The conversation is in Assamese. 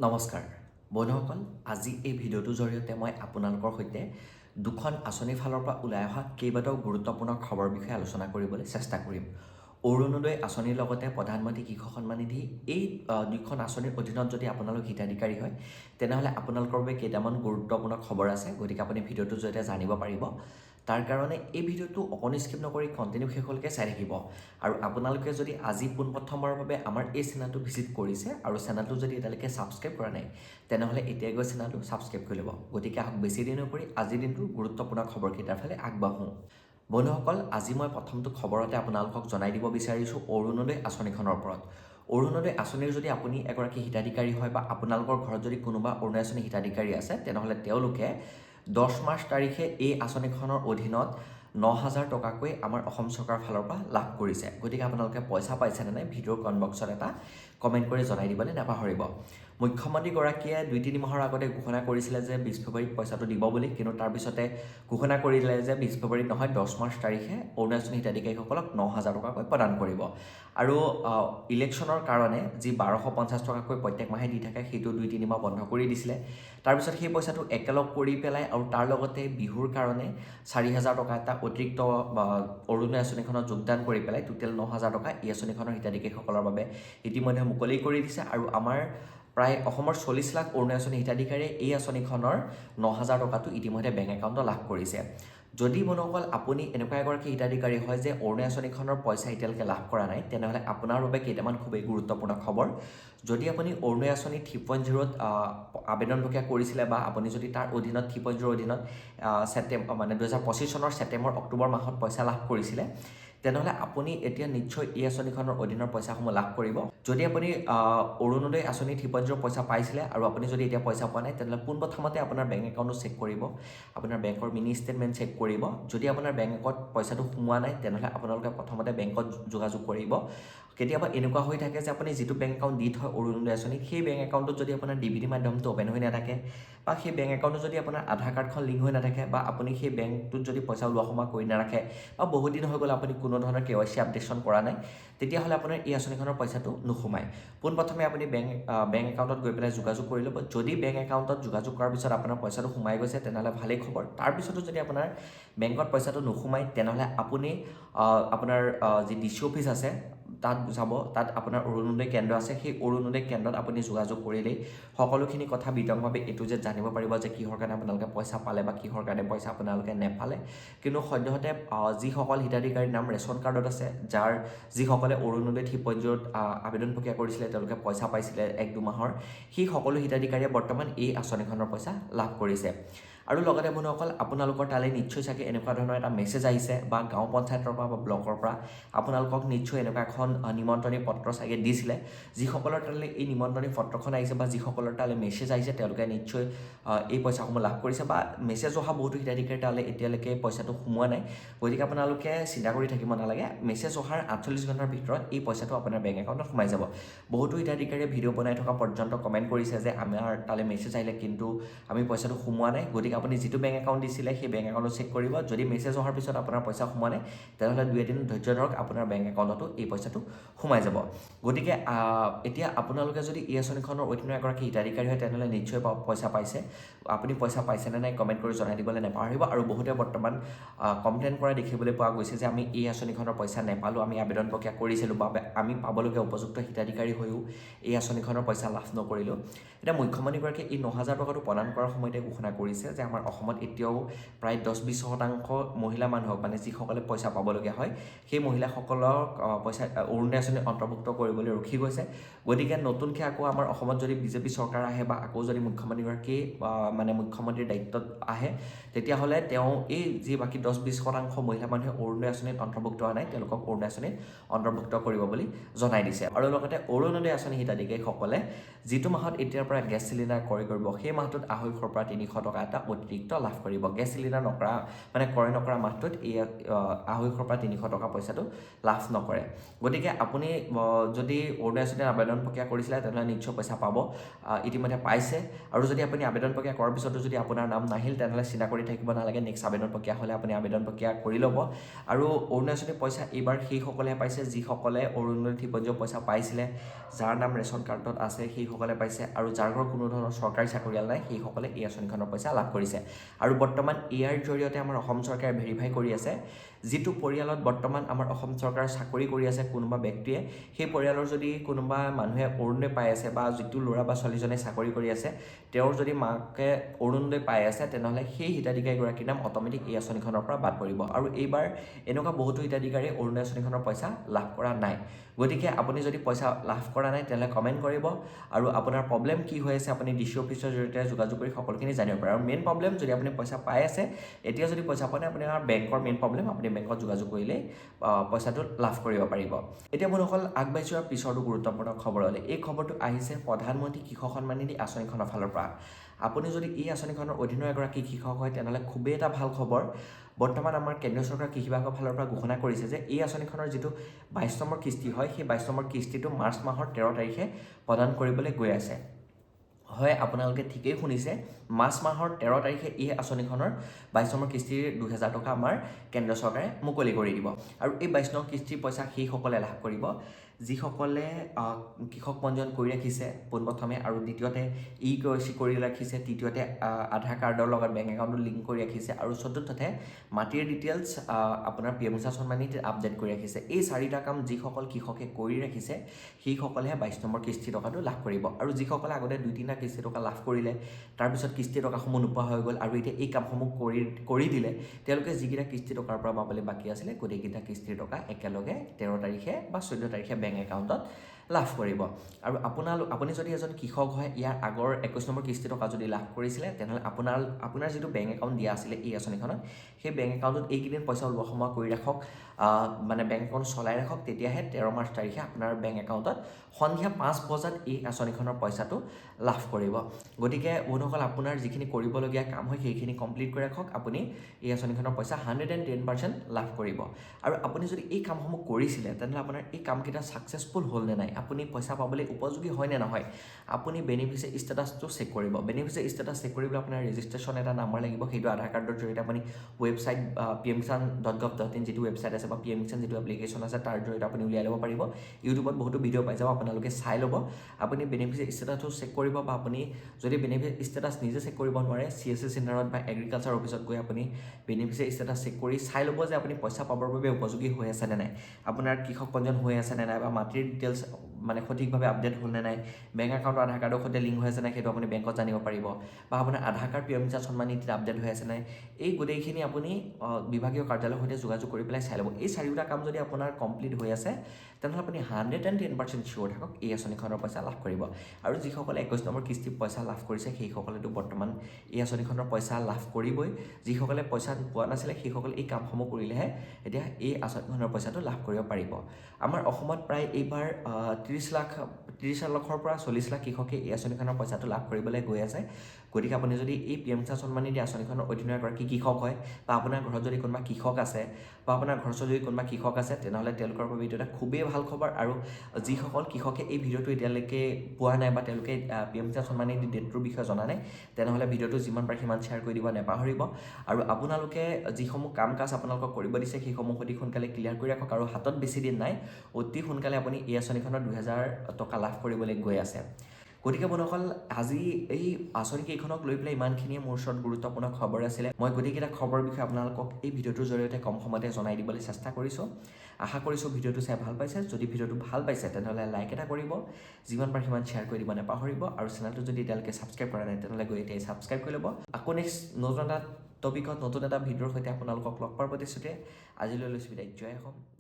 নমস্কাৰ বন্ধুসকল, আজি এই ভিডিঅ'টোৰ জৰিয়তে মই আপোনালোকৰ সৈতে দুখন আঁচনিৰ ফালৰ পৰা ওলাই অহা কেইবাটাও গুৰুত্বপূৰ্ণ খবৰ বিষয়ে আলোচনা কৰিবলৈ চেষ্টা কৰিম। অৰুণোদয় আঁচনিৰ লগতে প্ৰধানমন্ত্ৰী কৃষক সন্মান নিধি এই দুখন আঁচনিৰ অধীনত যদি আপোনালোক হিতাধিকাৰী হয় তেনেহ'লে আপোনালোকৰ বাবে কেইটামান গুৰুত্বপূৰ্ণ খবৰ আছে, গতিকে আপুনি ভিডিঅ'টোৰ জৰিয়তে জানিব পাৰিব। তাৰ কাৰণে এই ভিডিঅ'টো অকণি স্কিপ নকৰি কণ্টিনিউ শেষলৈকে চাই থাকিব। আৰু আপোনালোকে যদি আজি পোনপ্ৰথমবাৰৰ বাবে আমাৰ এই চেনেলটো ভিজিট কৰিছে আৰু চেনেলটো যদি এতিয়ালৈকে ছাবস্ক্ৰাইব কৰা নাই তেনেহ'লে এতিয়া গৈ চেনেলটো ছাবস্ক্ৰাইব কৰি ল'ব। গতিকে আহক বেছি দিন নকৰি আজিৰ দিনটোৰ গুৰুত্বপূৰ্ণ খবৰকেইটাৰ ফালে আগবাঢ়োঁ। বন্ধুসকল, আজি মই প্ৰথমটো খবৰতে আপোনালোকক জনাই দিব বিচাৰিছোঁ অৰুণোদয় আঁচনিখনৰ ওপৰত। অৰুণোদয় আঁচনিৰ যদি আপুনি এগৰাকী হিতাধিকাৰী হয় বা আপোনালোকৰ ঘৰত যদি কোনোবা অৰুণোদয় আঁচনি হিতাধিকাৰী আছে তেনেহ'লে তেওঁলোকে 10 মাৰ্চ তাৰিখে এই আঁচনিখনৰ অধীনত 9,000 টকাকৈ আমাৰ অসম চৰকাৰৰ ফালৰ পৰা লাভ কৰিছে। গতিকে আপোনালোকে পইচা পাইছেনে নাই ভিডিঅ'ৰ কমেণ্ট বক্সত এটা কমেণ্ট কৰি জনাই দিবলৈ নাপাহৰিব। মুখ্যমন্ত্ৰীগৰাকীয়ে 2-3 মাহৰ আগতে ঘোষণা কৰিছিলে যে 20 ফেব্ৰুৱাৰীত পইচাটো দিব বুলি, কিন্তু তাৰপিছতে ঘোষণা কৰি দিলে যে 20 ফেব্ৰুৱাৰীত নহয় 10 মাৰ্চ তাৰিখে অৰুণোদয় আঁচনি হিতাধিকাৰীসকলক 9,000 টকাকৈ প্ৰদান কৰিব। আৰু ইলেকশ্যনৰ কাৰণে যি 1250 টকাকৈ প্ৰত্যেক মাহে দি থাকে সেইটো 2-3 মাহ বন্ধ কৰি দিছিলে। তাৰপিছত সেই পইচাটো একেলগ কৰি পেলাই আৰু তাৰ লগতে বিহুৰ কাৰণে 4,000 টকা এটা অতিৰিক্ত অৰুণোদয় আঁচনিখনত যোগদান কৰি পেলাই টোটেল 9,000 টকা এই আঁচনিখনৰ হিতাধিকাৰীসকলৰ বাবে ইতিমধ্যে মুকলি কৰি দিছে। আৰু আমাৰ প্ৰায় অসমৰ 40 লাখ অৰুণোদয় আঁচনি হিতাধিকাৰীয়ে এই আঁচনিখনৰ 9,000 টকাটো ইতিমধ্যে বেংক একাউণ্টত লাভ কৰিছে। যদি বন্ধুসকল আপুনি এনেকুৱা এগৰাকী হিতাধিকাৰী হয় যে অৰুণোদয় আঁচনিখনৰ পইচা এতিয়ালৈকে লাভ কৰা নাই তেনেহ'লে আপোনাৰ বাবে কেইটামান খুবেই গুৰুত্বপূৰ্ণ খবৰ। যদি আপুনি অৰুণোদয় আঁচনি 3.0ত আবেদন প্ৰক্ৰিয়া কৰিছিলে বা আপুনি যদি তাৰ অধীনত 3.0 অধীনত 2025 চনৰ ছেপ্টেম্বৰ অক্টোবৰ মাহত পইচা লাভ কৰিছিলে তেনেহ'লে আপুনি এতিয়া নিশ্চয় এই আঁচনিখনৰ অধীনৰ পইচাসমূহ লাভ কৰিব। যদি আপুনি অৰুণোদয় আঁচনি 3.0 পইচা পাইছিলে আৰু আপুনি যদি এতিয়া পইচা পোৱা নাই তেনেহ'লে পোনপ্ৰথমতে আপোনাৰ বেংক একাউণ্টটো চেক কৰিব, আপোনাৰ বেংকৰ মিনি ষ্টেটমেণ্ট চেক কৰিব। যদি আপোনাৰ বেংকত পইচাটো সোমোৱা নাই তেনেহ'লে আপোনালোকে প্ৰথমতে বেংকত যোগাযোগ কৰিব। কেতিয়াবা এনেকুৱা হৈ থাকে যে আপুনি যিটো বেংক একাউণ্ট দি থয় অৰুণোদয় আঁচনিত সেই বেংক একাউণ্টত যদি আপোনাৰ ডিবিটি মাধ্যমটো অ'পেন হৈ নাথাকে বা সেই বেংক একাউণ্টত যদি আপোনাৰ আধাৰ কাৰ্ডখন লিংক হৈ নাথাকে বা আপুনি সেই বেংকটোত যদি পইচা ওলোৱা সোমোৱা কৰি নাৰাখে বা বহুত দিন হৈ গ'ল আপুনি কোনো ধৰণৰ KYC আপডেশ্যন কৰা নাই তেতিয়াহ'লে আপোনাৰ এই আঁচনিখনৰ পইচাটো নোসোমায়। পোনপ্ৰথমে আপুনি বেংক একাউণ্টত গৈ পেলাই যোগাযোগ কৰি ল'ব। যদি বেংক একাউণ্টত যোগাযোগ কৰাৰ পিছত আপোনাৰ পইচাটো সোমাই গৈছে তেনেহ'লে ভালেই খবৰ। তাৰপিছতো যদি আপোনাৰ বেংকত পইচাটো নোসোমায় তেনেহ'লে আপুনি আপোনাৰ যি DC অফিচ আছে তাত যাব, তাত আপোনাৰ অৰুণোদয় কেন্দ্ৰ আছে, সেই অৰুণোদয় কেন্দ্ৰত আপুনি যোগাযোগ কৰিলেই সকলোখিনি কথা বিতংভাৱে এইটো যে জানিব পাৰিব যে কিহৰ কাৰণে আপোনালোকে পইচা পালে বা কিহৰ কাৰণে পইচা আপোনালোকে নেপালে। কিন্তু সদ্যহতে যিসকল হিতাধিকাৰীৰ নাম ৰেচন কাৰ্ডত আছে, যিসকলে অৰুণোদয় 3.0ত আবেদন প্ৰক্ৰিয়া কৰিছিলে তেওঁলোকে পইচা পাইছিলে 1-2 মাহৰ, সেই সকলো হিতাধিকাৰীয়ে বৰ্তমান এই আঁচনিখনৰ পইচা লাভ কৰিছে। আৰু লগতে বন্ধুসকল আপোনালোকৰ তালৈ নিশ্চয় চাগে এনেকুৱা ধৰণৰ এটা মেছেজ আহিছে বা গাঁও পঞ্চায়তৰ পৰা বা ব্লকৰ পৰা আপোনালোকক নিশ্চয় এনেকুৱা এখন নিমন্ত্ৰণী পত্ৰ চাগে দিছিলে। যিসকলৰ তালৈ এই নিমন্ত্ৰণী পত্ৰখন আহিছে বা যিসকলৰ তালৈ মেছেজ আহিছে তেওঁলোকে নিশ্চয় এই পইচাসমূহ লাভ কৰিছে বা মেছেজ অহা বহুতো হিতাধিকাৰীৰ তালৈ এতিয়ালৈকে পইচাটো সোমোৱা নাই। গতিকে আপোনালোকে চিন্তা কৰি থাকিব নালাগে, মেছেজ অহাৰ 48 ঘণ্টাৰ ভিতৰত এই পইচাটো আপোনাৰ বেংক একাউণ্টত সোমাই যাব। বহুতো হিতাধিকাৰীয়ে ভিডিঅ' বনাই থকা পৰ্যন্ত কমেণ্ট কৰিছে যে আমাৰ তালৈ মেছেজ আহিলে কিন্তু আমি পইচাটো সোমোৱা নাই। গতিকে আপুনি যিটো বেংক একাউণ্ট দিছিলে সেই বেংক একাউণ্টটো চেক কৰিব। যদি মেছেজ অহাৰ পিছত আপোনাৰ পইচা সোমোৱা নাই তেনেহ'লে 2-এদিন ধৈৰ্য ধৰক, আপোনাৰ বেংক একাউণ্টতো এই পইচাটো সোমাই যাব। গতিকে এতিয়া আপোনালোকে যদি এই আঁচনিখনৰ অধীনৰ এগৰাকী হিতাধিকাৰী হয় তেনেহ'লে নিশ্চয় পইচা পাইছে। আপুনি পইচা পাইছেনে নাই কমেণ্ট কৰি জনাই দিবলৈ নাপাহৰিব। আৰু বহুতে বৰ্তমান কমপ্লেইন কৰা দেখিবলৈ পোৱা গৈছে যে আমি এই আঁচনিখনৰ পইচা নেপালোঁ, আমি আবেদন প্ৰক্ৰিয়া কৰিছিলোঁ বা আমি পাবলগীয়া উপযুক্ত হিতাধিকাৰী হৈও এই আঁচনিখনৰ পইচা লাভ নকৰিলোঁ। এতিয়া মুখ্যমন্ত্ৰীগৰাকীয়ে এই 9,000 টকাটো প্ৰদান কৰাৰ সময়তে ঘোষণা কৰিছে যে আমাৰ অসমত এতিয়াও প্ৰায় 10-20% মহিলা মানুহক মানে যিসকলে পইচা পাবলগীয়া হয় সেই মহিলাসকলক পইচা অৰুণোদয় আঁচনিত অন্তৰ্ভুক্ত কৰিবলৈ ৰখি গৈছে। গতিকে নতুনকৈ আকৌ আমাৰ অসমত যদি বিজেপি চৰকাৰ আহে বা আকৌ যদি মুখ্যমন্ত্ৰীগৰাকী মুখ্যমন্ত্ৰীৰ দায়িত্বত আহে তেতিয়াহ'লে তেওঁ এই যি বাকী 10-20% মহিলা মানুহে অৰুণোদয় আঁচনিত অন্তৰ্ভুক্ত হোৱা নাই তেওঁলোকক অৰুণোদয় আঁচনিত অন্তৰ্ভুক্ত কৰিব বুলি জনাই দিছে। আৰু লগতে অৰুণোদয় আঁচনি হিতাধিকাৰীসকলে যিটো মাহত এতিয়াৰ পৰা গেছ চিলিণ্ডাৰ ক্ৰয় কৰিব সেই মাহটোত 250 পৰা 300 টকা এটা অতিৰিক্ত লাভ কৰিব। গেছ চিলিণ্ডাৰ নকৰা মানে ক্ৰয় নকৰা মাহটোত এই 250 পৰা 300 টকা পইচাটো লাভ নকৰে। গতিকে আপুনি যদি অৰুণোদয় আঁচনিৰ আবেদন প্ৰক্ৰিয়া কৰিছিলে তেনেহ'লে নিশ্চয় পইচা পাব, ইতিমধ্যে পাইছে। আৰু যদি আপুনি আবেদন প্ৰক্ৰিয়া কৰাৰ পিছতো যদি আপোনাৰ নাম নাহিল তেনেহ'লে চিন্তা কৰি থাকিব নালাগে, নেক্সট আবেদন প্ৰক্ৰিয়া হ'লে আপুনি আবেদন প্ৰক্ৰিয়া কৰি ল'ব। আৰু অৰুণোদয় আঁচনিৰ পইচা এইবাৰ সেইসকলেহে পাইছে যিসকলে অৰুণোদয় ত্ৰিপঞ্জীয় পইচা পাইছিলে, যাৰ নাম ৰেচন কাৰ্ডত আছে সেইসকলে পাইছে, আৰু যাৰ ঘৰত কোনো ধৰণৰ চৰকাৰী চাকৰিয়াল নাই সেইসকলে এই আঁচনিখনৰ পইচা লাভ কৰিছে। আৰু বৰ্তমান ইয়াৰ জৰিয়তে আমাৰ অসম চৰকাৰে ভেৰিফাই কৰি আছে যিটো পৰিয়ালত বৰ্তমান আমাৰ অসম চৰকাৰে চাকৰি কৰি আছে কোনোবা ব্যক্তিয়ে, সেই পৰিয়ালৰ যদি কোনোবা মানুহে অৰুণোদয় পাই আছে বা যিটো ল'ৰা বা ছোৱালীজনে চাকৰি কৰি আছে তেওঁৰ যদি মাকে অৰুণোদয় পাই আছে তেনেহ'লে সেই হিতাধিকাৰীগৰাকীৰ নাম অট'মেটিক এই আঁচনিখনৰ পৰা বাদ পৰিব। আৰু এইবাৰ এনেকুৱা বহুতো হিতাধিকাৰীয়ে অৰুণোদয় আঁচনিখনৰ পইচা লাভ কৰা নাই। গতিকে আপুনি যদি পইচা লাভ কৰা নাই তেনেহ'লে কমেণ্ট কৰিব, আৰু আপোনাৰ প্ৰব্লেম কি হৈ আছে আপুনি ডিচি অফিচৰ জৰিয়তে যোগাযোগ কৰি সকলোখিনি জানিব পাৰে। আৰু মেইন প্ৰব্লেম যদি আপুনি পইচা পাই আছে, এতিয়া যদি পইচা পোৱা নাই আপোনাৰ বেংকৰ মেইন প্ৰব্লেম, আপুনি বেংকত যোগাযোগ কৰিলেই পইচাটো লাভ কৰিব পাৰিব। এতিয়া বন্ধুসকল আগবাঢ়ি যোৱাৰ পিছৰটো গুৰুত্বপূৰ্ণ খবৰলৈ। এই খবৰটো আহিছে প্ৰধানমন্ত্ৰী কৃষক সন্মান নিধি আঁচনিখনৰ ফালৰ পৰা। আপুনি যদি এই আঁচনিখনৰ অধীনৰ এগৰাকী কৃষক হয় তেনেহ'লে খুবেই এটা ভাল খবৰ। বৰ্তমান আমাৰ কেন্দ্ৰীয় চৰকাৰ কৃষি বিভাগৰ ফালৰ পৰা ঘোষণা কৰিছে যে এই আঁচনিখনৰ যিটো 22 নম্বৰ কিস্তি হয় সেই 22 নম্বৰ কিস্তিটো মাৰ্চ মাহৰ 13 তাৰিখে প্ৰদান কৰিবলৈ গৈ আছে। হয়, আপোনালোকে ঠিকেই শুনিছে, মাৰ্চ মাহৰ 13 তাৰিখে এই আঁচনিখনৰ 22 নম্বৰ কিস্তিৰ 2000 টকা আমাৰ কেন্দ্ৰীয় চৰকাৰে মুকলি কৰি দিব। আৰু এই 22 নম্বৰ কিস্তিৰ পইচা সেইসকলে লাভ কৰিব যিসকলে কৃষক পঞ্জীয়ন কৰি ৰাখিছে পোনপ্ৰথমে, আৰু দ্বিতীয়তে KYC কৰি ৰাখিছে, তৃতীয়তে আধাৰ কাৰ্ডৰ লগত বেংক একাউণ্টটো লিংক কৰি ৰাখিছে, আৰু চতুৰ্থতে মাটিৰ ডিটেইলছ আপোনাৰ PM কিষাণ সন্মান নিধিত আপডেট কৰি ৰাখিছে। এই 4টা কাম যিসকল কৃষকে কৰি ৰাখিছে সেইসকলেহে 22 নম্বৰ কিস্তি টকাটো লাভ কৰিব। আৰু যিসকলে আগতে 2-3টা কিস্তি টকা লাভ কৰিলে তাৰপিছত কিস্তি টকাসমূহ নোপোৱা হৈ গ'ল আৰু এতিয়া এই কামসমূহ কৰি দিলে, তেওঁলোকে যিকেইটা কিস্তি টকাৰ পৰা পাবলৈ বাকী আছিলে গোটেইকেইটা কিস্তিৰ টকা একেলগে 13 তাৰিখে বা 14 তাৰিখে বেংক একাউণ্টত লাভ কৰিব। আৰু আপুনি যদি এজন কৃষক হয়, ইয়াৰ আগৰ 21 নম্বৰ কিস্তি টকা যদি লাভ কৰিছিলে তেনেহ'লে আপোনাৰ যিটো বেংক একাউণ্ট দিয়া আছিলে এই আঁচনিখনত, সেই বেংক একাউণ্টত এইকেইদিন পইচা ওলোৱা সোমোৱা কৰি ৰাখক, মানে বেংক একাউণ্ট চলাই ৰাখক, তেতিয়াহে 13 মাৰ্চ তাৰিখে আপোনাৰ বেংক একাউণ্টত সন্ধিয়া 5 বজাত এই আঁচনিখনৰ পইচাটো লাভ কৰিব। গতিকে বন্ধুসকল আপোনাৰ যিখিনি কৰিবলগীয়া কাম হয় সেইখিনি কমপ্লিট কৰি ৰাখক, আপুনি এই আঁচনিখনৰ পইচা 110% লাভ কৰিব। আৰু আপুনি যদি এই কামসমূহ কৰিছিলে তেনেহ'লে আপোনাৰ এই কামকেইটা ছাকচেছফুল হ'ল নে নাই, আপুনি পইচা পাবলৈ উপযোগী হয় নে নহয়, আপুনি বেনিফিচিয়াৰী ষ্টেটাছটো চেক কৰিব। বেনিফিচিয়াৰী ষ্টেটাছ চেক কৰিবলৈ আপোনাৰ ৰেজিষ্ট্ৰেশ্যন এটা নাম্বাৰ লাগিব, সেইটো আধাৰ কাৰ্ডৰ জৰিয়তে আপুনি ৱেবছাইট pmkisan.gov.in যিটো ৱেবছাইট আছে বা PM কিষাণ যিটো এপ্লিকেশ্যন আছে তাৰ জৰিয়তে আপুনি উলিয়াই ল'ব পাৰিব। ইউটিউবত বহুতো ভিডিঅ' পাই যাব, আপোনালোকে চাই ল'ব। আপুনি বেনিফিচিয়াৰী ষ্টেটাছটো চেক কৰিব, বা আপুনি যদি বেনিফিচিয়াৰী ষ্টেটাছ নিজে চেক কৰিব নোৱাৰে CSC চেণ্টাৰত বা এগ্ৰিকালচাৰ অফিচত গৈ আপুনি বেনিফিচিয়াৰী ষ্টেটাছ চেক কৰি চাই ল'ব যে আপুনি পইচা পাবৰ বাবে উপযোগী হৈ আছে নে নাই, আপোনাৰ কৃষক পঞ্জীয়ন হৈ আছে নে নাই, বা মাটিৰ ডিটেইলছ মানে সঠিকভাৱে আপডেট হ'ল নে নাই, বেংক একাউণ্ট আধাৰ কাৰ্ডৰ সৈতে লিংক হৈ আছে নাই সেইটো আপুনি বেংকত জানিব পাৰিব, বা আপোনাৰ আধাৰ কাৰ্ড PM কিষাণ সন্মান নিধিত আপডেট হৈ আছে নাই, এই গোটেইখিনি আপুনি বিভাগীয় কাৰ্যালয়ৰ সৈতে যোগাযোগ কৰি পেলাই চাই ল'ব। এই 4টা কাম যদি আপোনাৰ কমপ্লিট হৈ আছে তেনেহ'লে আপুনি 110% চিয়'ৰ থাকক এই আঁচনিখনৰ পইচা লাভ কৰিব। আৰু যিসকলে 21 নম্বৰ কিস্তিৰ পইচা লাভ কৰিছে সেইসকলেতো বৰ্তমান এই আঁচনিখনৰ পইচা লাভ কৰিবই, যিসকলে পইচা পোৱা নাছিলে সেইসকলে এই কামসমূহ কৰিলেহে এতিয়া এই আঁচনিখনৰ পইচাটো লাভ কৰিব পাৰিব। আমাৰ অসমত প্ৰায় এইবাৰ 30 লাখৰ পৰা 40 লাখ কৃষকে এই আঁচনিখনৰ পইচাটো লাভ কৰিবলৈ গৈ আছে। গতিকে আপুনি যদি এই PM কিষাণ সন্মান নিধি আঁচনিখনৰ অধীনৰ এগৰাকী কৃষক হয়, বা আপোনাৰ ঘৰত যদি কোনোবা কৃষক আছে, বা আপোনাৰ ঘৰৰ ওচৰত যদি কোনোবা কৃষক আছে তেনেহ'লে তেওঁলোকৰ বাবে এইটো এটা খুবেই ভাল খবৰ। আৰু যিসকল কৃষকে এই ভিডিঅ'টো এতিয়ালৈকে পোৱা নাই বা তেওঁলোকে PM কিষাণ সন্মান নিধি ডেটটোৰ বিষয়ে জনা নাই তেনেহ'লে ভিডিঅ'টো যিমান পাৰে সিমান শ্বেয়াৰ কৰি দিব নাপাহৰিব। আৰু আপোনালোকে যিসমূহ কাম কাজ আপোনালোকক কৰিব দিছে সেইসমূহ অতি সোনকালে ক্লিয়াৰ কৰি ৰাখক, আৰু হাতত বেছি দিন নাই, অতি সোনকালে আপুনি এই আঁচনিখনৰ 2000 টকা লাভ কৰিবলৈ গৈ আছে। গতিকে বন্ধুসকল আজি এই আঁচনিকেইখনক লৈ পেলাই ইমানখিনিয়ে মোৰ ওচৰত গুৰুত্বপূৰ্ণ খবৰ আছিলে। মই গোটেইকেইটা খবৰৰ বিষয়ে আপোনালোকক এই ভিডিঅ'টোৰ জৰিয়তে কম সময়তে জনাই দিবলৈ চেষ্টা কৰিছোঁ। আশা কৰিছোঁ ভিডিঅ'টো চাই ভাল পাইছে। যদি ভিডিঅ'টো ভাল পাইছে তেনেহ'লে লাইক এটা কৰিব, যিমান পাৰে সিমান শ্বেয়াৰ কৰি দিব নাপাহৰিব, আৰু চেনেলটো যদি এতিয়ালৈকে ছাবস্ক্ৰাইব কৰা নাই তেনেহ'লে গৈ এতিয়াই ছাবস্ক্ৰাইব কৰি ল'ব। আকৌ নেক্সট নতুন এটা টপিকত নতুন এটা ভিডিঅ'ৰ সৈতে আপোনালোকক লগ পোৱাৰ প্ৰতিশ্ৰুতিৰে আজিলৈ লৈছোঁ বিদায়। জয় অসম।